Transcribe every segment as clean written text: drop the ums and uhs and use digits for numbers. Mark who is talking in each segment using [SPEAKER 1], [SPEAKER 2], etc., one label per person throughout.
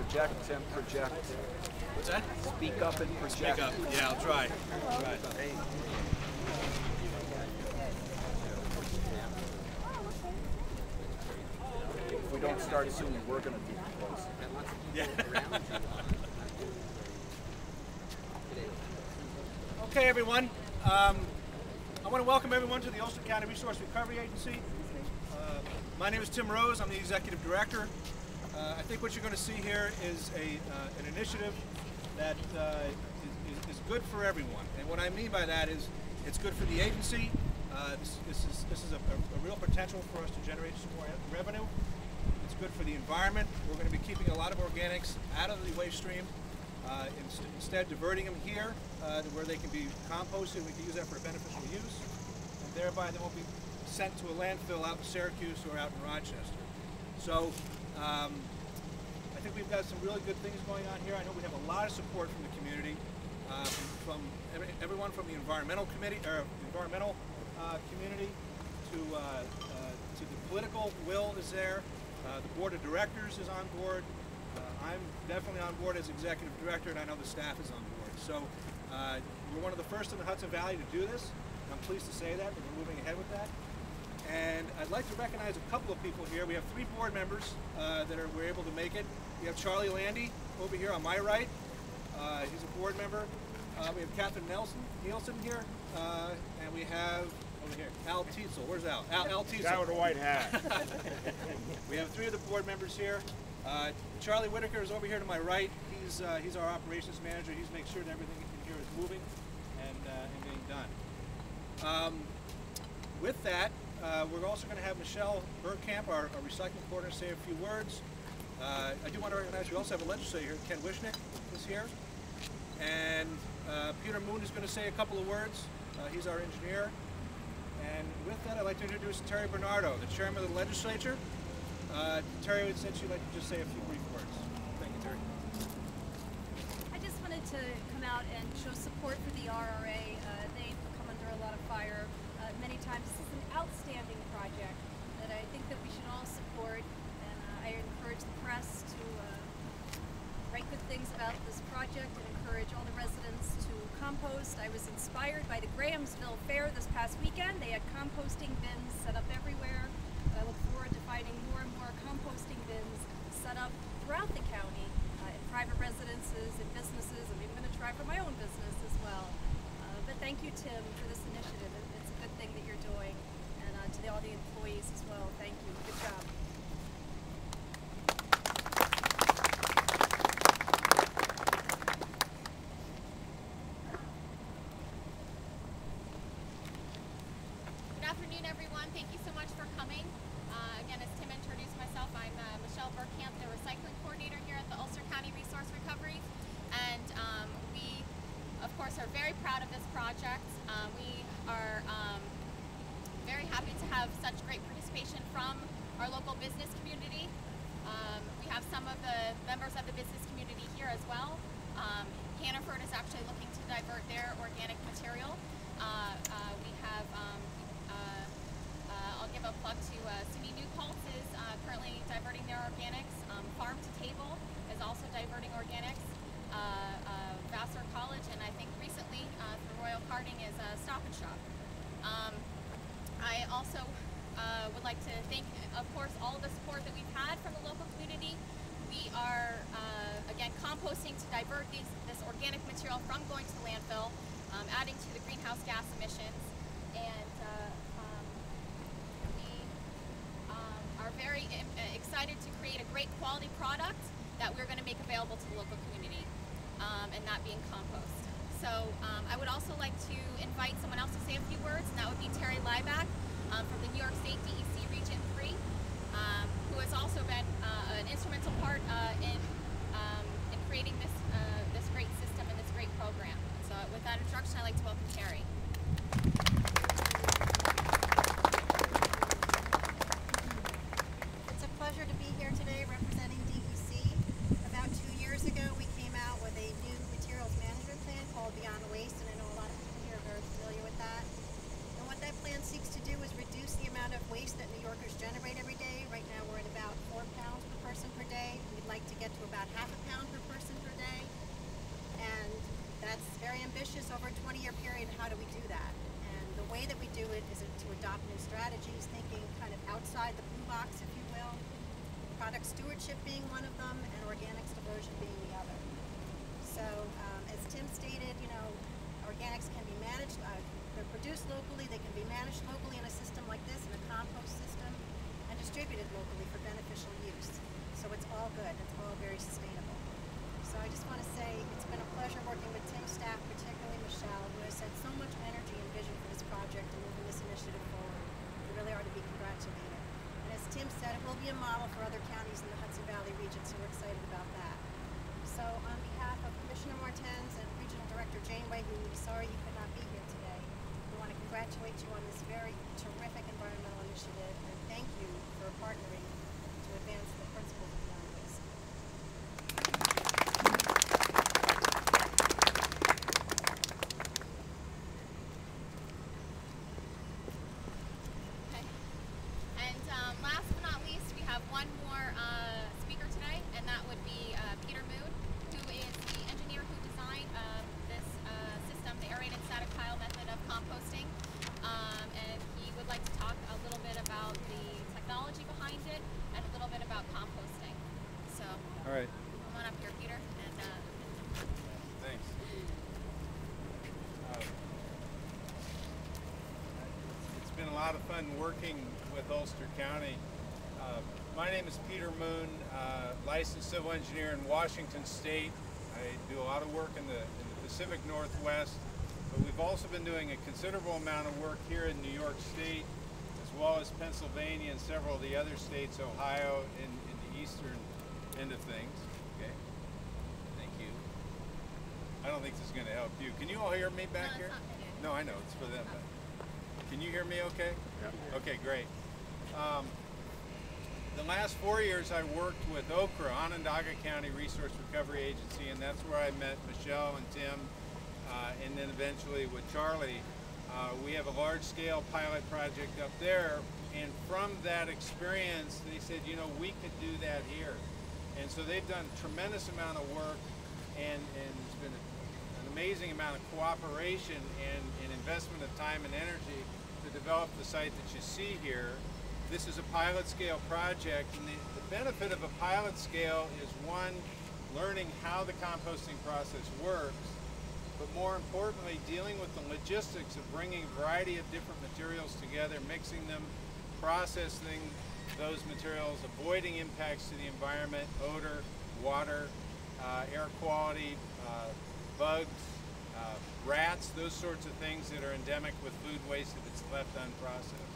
[SPEAKER 1] Project, Tim, project.
[SPEAKER 2] What's that?
[SPEAKER 1] Speak up and project.
[SPEAKER 2] Speak up. Yeah, I'll try.
[SPEAKER 1] If we don't start soon, we're going to decompose.
[SPEAKER 2] Yeah. Okay, everyone. I want to welcome everyone to the Ulster County Resource Recovery Agency. My name is Tim Rose. I'm the Executive Director. I think what you're going to see here is an initiative that is good for everyone. And what I mean by that is it's good for the agency. This is a real potential for us to generate some more revenue. It's good for the environment. We're going to be keeping a lot of organics out of the waste stream, instead diverting them here to where they can be composted. We can use that for beneficial use, and thereby they won't be sent to a landfill out in Syracuse or out in Rochester. So I think we've got some really good things going on here. I know we have a lot of support from the community, from everyone from the environmental committee or environmental community to the political will is there. The board of directors is on board. I'm definitely on board as executive director, and I know the staff is on board. So we're one of the first in the Hudson Valley to do this. I'm pleased to say that. We're moving ahead with that. And I'd like to recognize a couple of people here. We have 3 board members that were able to make it. We have Charlie Landy over here on my right. He's a board member. We have Catherine Nielsen here. And we have, over here, Al Tietzel. Where's Al? Al Tietzel.
[SPEAKER 3] Guy with a white hat.
[SPEAKER 2] We have 3 of the board members here. Charlie Whitaker is over here to my right. He's our operations manager. He's making sure that everything in here is moving and being done. With that, we're also going to have Michelle Bergkamp, our recycling coordinator, say a few words. I do want to recognize we also have a legislator here. Ken Wishnick is here. And Peter Moon is going to say a couple of words. He's our engineer. And with that, I'd like to introduce Terry Bernardo, the chairman of the legislature. Terry said she'd like to just say a few brief words. Thank you, Terry.
[SPEAKER 4] I just wanted to come out and show support for the RRA. They've come under a lot of fire many times. This is an outstanding project that I think that we should all support, and I encourage the press to write good things about this project and encourage all the residents to compost. I was inspired by the Grahamsville Fair this past weekend. They had composting bins set up everywhere. I look forward to finding more and more composting bins set up throughout the county in private residences and businesses. I'm even going to try for my own business as well. But thank you, Tim, for this initiative. It's a good thing that you're doing. And to all the employees as well, thank you. Good job.
[SPEAKER 5] Good afternoon, everyone. Thank you so much for coming. Again, as Tim introduced myself, I'm Michelle Bergkamp, the recycling coordinator here at the Ulster County Resource Recovery. And we, of course, are very proud of this project. We are very happy to have such great participation from our local business community. We have some of the members of the business community here as well. Hannaford is actually looking to divert their organic material. We have I'll give a plug to SUNY New Paltz is currently diverting their organics. Farm to Table is also diverting organics. Vassar College, and I think recently through Royal Karting is Stop and Shop. I also would like to thank, of course, all of the support that we've had from the local community. We are, again, composting to divert this organic material from going to the landfill, adding to the greenhouse gas emissions. And are very excited to create a great quality product that we're going to make available to the local community, and that being compost. So I would also like to invite someone else to say a few words, and that would be Terry Lieback from the New York State DEC Region 3, who has also been an instrumental part in creating this great system and this great program. So with that introduction, I'd like to welcome Terry.
[SPEAKER 6] Pleasure to be here today representing DEC. About 2 years ago we came out with a new materials management plan called Beyond Waste, and I know a lot of people here are very familiar with that. And what that plan seeks to do is reduce the amount of waste that New York side, the blue box, if you will. Product stewardship being one of them, and organics diversion being the other. So, as Tim stated, you know, organics can be managed, they're produced locally, they can be managed locally in a system like this, in a compost system, and distributed locally for beneficial use. So it's all good, it's all very sustainable. So I just want to say it's been a pleasure working with Tim's staff, particularly Michelle, who has had so much energy and vision for this project and moving this initiative forward. We really are to be congratulated. And as Tim said, it will be a model for other counties in the Hudson Valley region, so we're excited about that. So on behalf of Commissioner Martens and Regional Director Janeway, who we're sorry you could not be here today, we want to congratulate you on this very terrific environmental initiative and thank you for partnering to advance the principles of Beyond Waste.
[SPEAKER 5] Okay. And last but not least, we have one more speaker today, and that would be Peter Moon, who is the engineer who designed this system, the aerated static pile method of composting. And he would like to talk a little bit about the technology behind it and a little bit about composting. So,
[SPEAKER 3] all right.
[SPEAKER 5] Come on up here, Peter. And
[SPEAKER 3] thanks. It's been a lot of fun working with Ulster County. My name is Peter Moon, licensed civil engineer in Washington State. I do a lot of work in the Pacific Northwest, but we've also been doing a considerable amount of work here in New York State, as well as Pennsylvania and several of the other states, Ohio, in the eastern end of things. Okay, thank you. I don't think this is going to help you. Can you all hear me back here? No, I know, it's for them. But can you hear me okay? Yeah. Okay, great. The last 4 years I worked with UCRRA, Onondaga County Resource Recovery Agency, and that's where I met Michelle and Tim, and then eventually with Charlie. We have a large-scale pilot project up there, and from that experience they said, you know, we could do that here. And so they've done a tremendous amount of work, and it's been an amazing amount of cooperation and investment of time and energy to develop the site that you see here. This is a pilot scale project, and the benefit of a pilot scale is, one, learning how the composting process works, but more importantly, dealing with the logistics of bringing a variety of different materials together, mixing them, processing those materials, avoiding impacts to the environment, odor, water, air quality, bugs, rats, those sorts of things that are endemic with food waste if it's left unprocessed.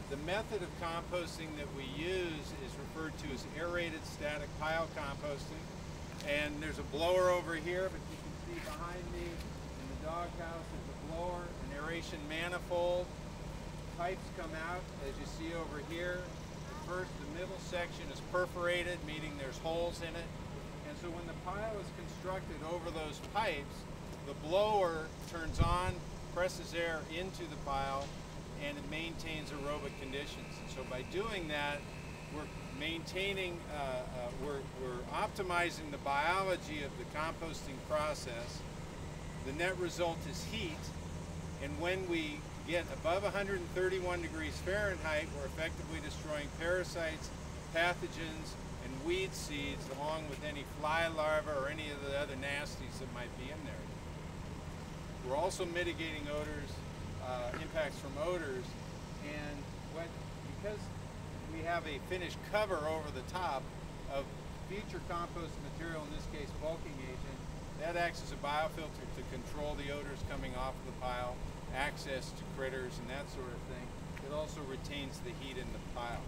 [SPEAKER 3] The method of composting that we use is referred to as aerated static pile composting. And there's a blower over here, but you can see behind me in the doghouse there's a blower, an aeration manifold. Pipes come out, as you see over here. The middle section is perforated, meaning there's holes in it. And so when the pile is constructed over those pipes, the blower turns on, presses air into the pile, and it maintains aerobic conditions. And so by doing that, we're maintaining, we're optimizing the biology of the composting process. The net result is heat, and when we get above 131 degrees Fahrenheit, we're effectively destroying parasites, pathogens, and weed seeds, along with any fly larvae or any of the other nasties that might be in there. We're also mitigating odors, impacts from odors, and because we have a finished cover over the top of future compost material, in this case bulking agent, that acts as a biofilter to control the odors coming off of the pile, access to critters and that sort of thing. It also retains the heat in the pile.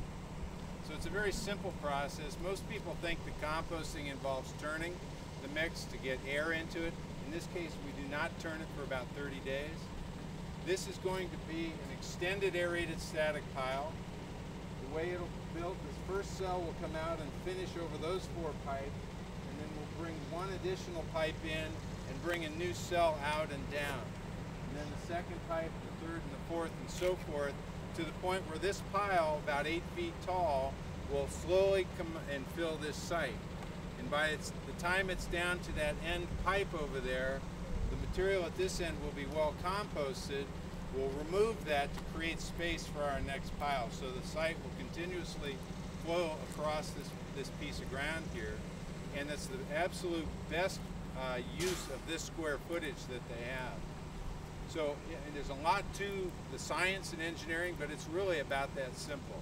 [SPEAKER 3] So it's a very simple process. Most people think that composting involves turning the mix to get air into it. In this case, we do not turn it for about 30 days. This is going to be an extended aerated static pile. The way it'll be built is first cell will come out and finish over those 4 pipes, and then we'll bring one additional pipe in and bring a new cell out and down. And then the second pipe, the third and the fourth, and so forth, to the point where this pile, about 8 feet tall, will slowly come and fill this site. And by the time it's down to that end pipe over there, the material at this end will be well composted. We'll remove that to create space for our next pile, so the site will continuously flow across this piece of ground here, and that's the absolute best use of this square footage that they have. So and there's a lot to the science and engineering, but it's really about that simple.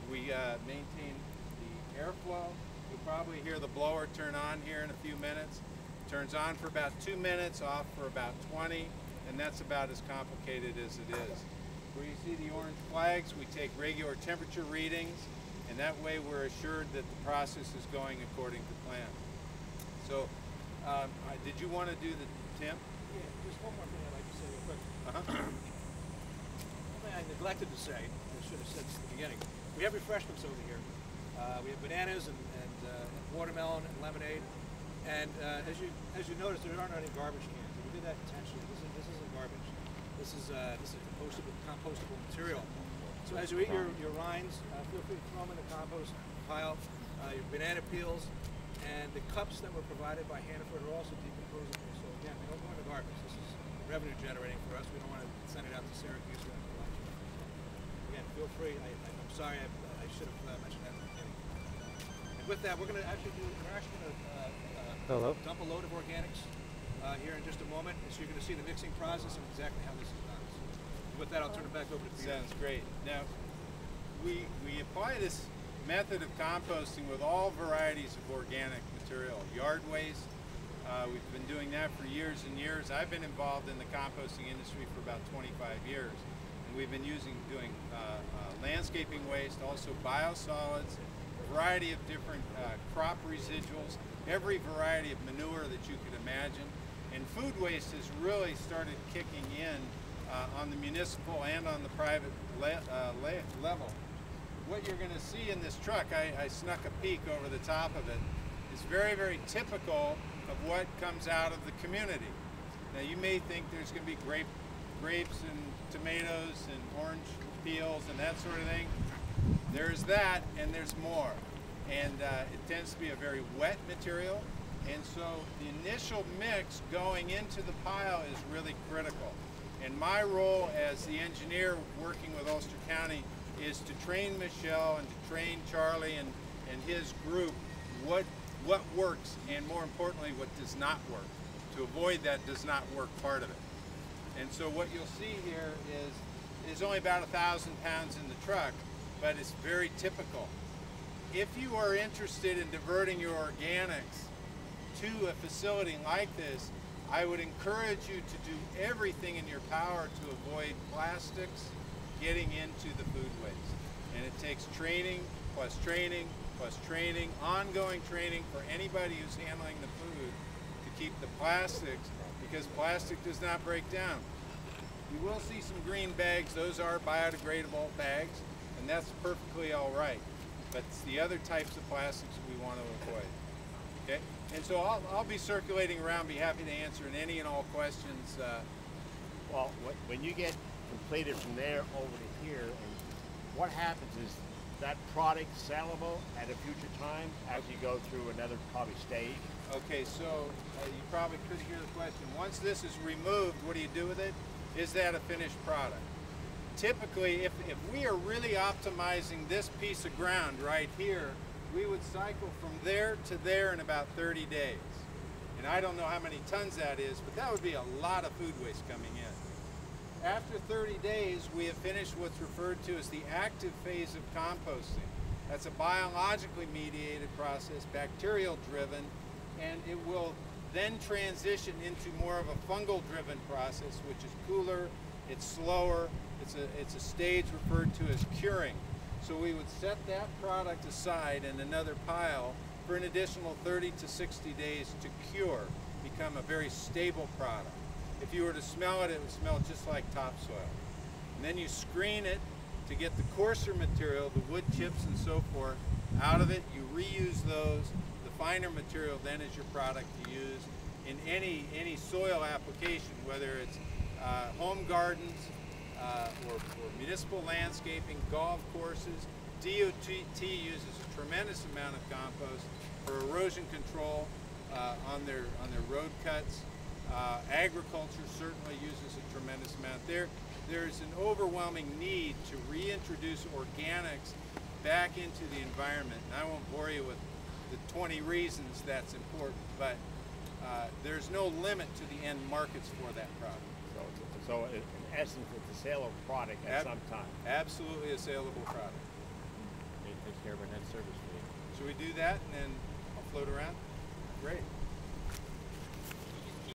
[SPEAKER 3] We maintain the airflow. You'll probably hear the blower turn on here in a few minutes. It turns on for about 2 minutes, off for about 20, and that's about as complicated as it is. Where you see the orange flags, we take regular temperature readings, and that way we're assured that the process is going according to plan. So, did you want to do the temp?
[SPEAKER 2] Yeah, just one more thing I'd like to say real quick. Something I neglected to say, I should have said this at the beginning. We have refreshments over here. We have bananas and watermelon and lemonade. And as you notice, there aren't any garbage cans. We did that intentionally. This isn't garbage. This is compostable material. So as you eat your rinds, feel free to throw them in the compost pile. Your banana peels and the cups that were provided by Hannaford are also decomposable. So again, they don't go in the garbage. This is revenue generating for us. We don't want to send it out to Syracuse or anything like that. Again, feel free. I'm sorry, I should have mentioned that at the beginning. And with that, we're going to dump a load of organics here in just a moment. So you're going to see the mixing process and exactly how this is done. So with that, I'll turn it back over to Peter.
[SPEAKER 3] Sounds great. Now, we apply this method of composting with all varieties of organic material. Yard waste, we've been doing that for years and years. I've been involved in the composting industry for about 25 years. And we've been doing landscaping waste, also biosolids, a variety of different crop residuals, every variety of manure that you could imagine. And food waste has really started kicking in on the municipal and on the private level. What you're going to see in this truck, I snuck a peek over the top of it, is very, very typical of what comes out of the community. Now you may think there's going to be grapes and tomatoes and orange peels and that sort of thing. There's that and there's more. And it tends to be a very wet material, and so the initial mix going into the pile is really critical. And my role as the engineer working with Ulster County is to train Michelle and to train Charlie and his group what works, and more importantly what does not work, to avoid that does not work part of it. And so what you'll see here is there's only about 1,000 pounds in the truck, but it's very typical. If you are interested in diverting your organics to a facility like this, I would encourage you to do everything in your power to avoid plastics getting into the food waste. And it takes training, plus training, plus training, ongoing training for anybody who's handling the food to keep the plastics, because plastic does not break down. You will see some green bags. Those are biodegradable bags, and that's perfectly all right. But it's the other types of plastics we want to avoid. Okay? And so I'll be circulating around, be happy to answer any and all questions.
[SPEAKER 7] Well, when you get completed from there over to here, and what happens is that product sellable at a future time as you go through another probably stage?
[SPEAKER 3] Okay, so you probably could hear the question. Once this is removed, what do you do with it? Is that a finished product? Typically, if we are really optimizing this piece of ground right here, we would cycle from there to there in about 30 days. And I don't know how many tons that is, but that would be a lot of food waste coming in. After 30 days, we have finished what's referred to as the active phase of composting. That's a biologically mediated process, bacterial driven, and it will then transition into more of a fungal driven process, which is cooler, it's slower, it's a stage referred to as curing. So we would set that product aside in another pile for an additional 30 to 60 days to cure, become a very stable product. If you were to smell it, it would smell just like topsoil. And then you screen it to get the coarser material, the wood chips and so forth, out of it. You reuse those. The finer material then is your product to use in any soil application, whether it's home gardens or municipal landscaping, golf courses. DOT uses a tremendous amount of compost for erosion control on their road cuts. Agriculture certainly uses a tremendous amount. There's an overwhelming need to reintroduce organics back into the environment. And I won't bore you with the 20 reasons that's important, but there's no limit to the end markets for that product.
[SPEAKER 7] So in essence, it's a saleable product at some time.
[SPEAKER 3] Absolutely a saleable product.
[SPEAKER 7] It takes care of a net service fee.
[SPEAKER 3] Should we do that and then I'll float around? Great.